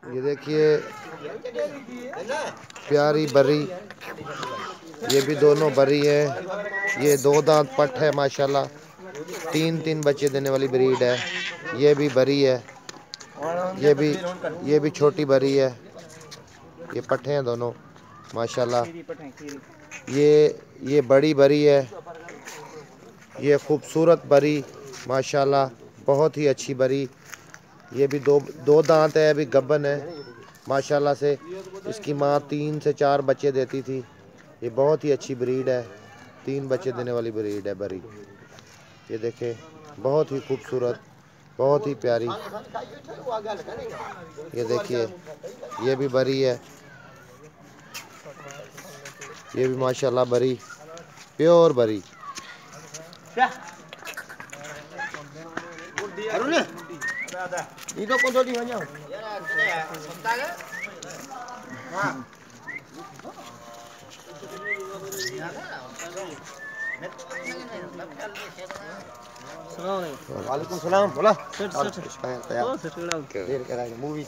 ये देखिए प्यारी बरी, ये भी दोनों बरी है। ये 2 दांत पट है माशाल्लाह, 3 बच्चे देने वाली ब्रीड है। ये भी बरी है, ये भी छोटी बरी है। ये पट्टे हैं दोनों माशाल्लाह। ये बड़ी बरी है, ये खूबसूरत बरी माशाल्लाह, बहुत ही अच्छी बरी। ये भी दो दांत है, अभी गब्बन है माशाल्लाह से। इसकी माँ 3 से 4 बच्चे देती थी। ये बहुत ही अच्छी ब्रीड है, 3 बच्चे देने वाली ब्रीड है बरी। ये देखें, बहुत ही खूबसूरत, बहुत ही प्यारी। ये देखिए, ये भी बरी है, ये भी माशाल्लाह बरी, प्योर बरी। वालेकुम सलाम। बोला मूवी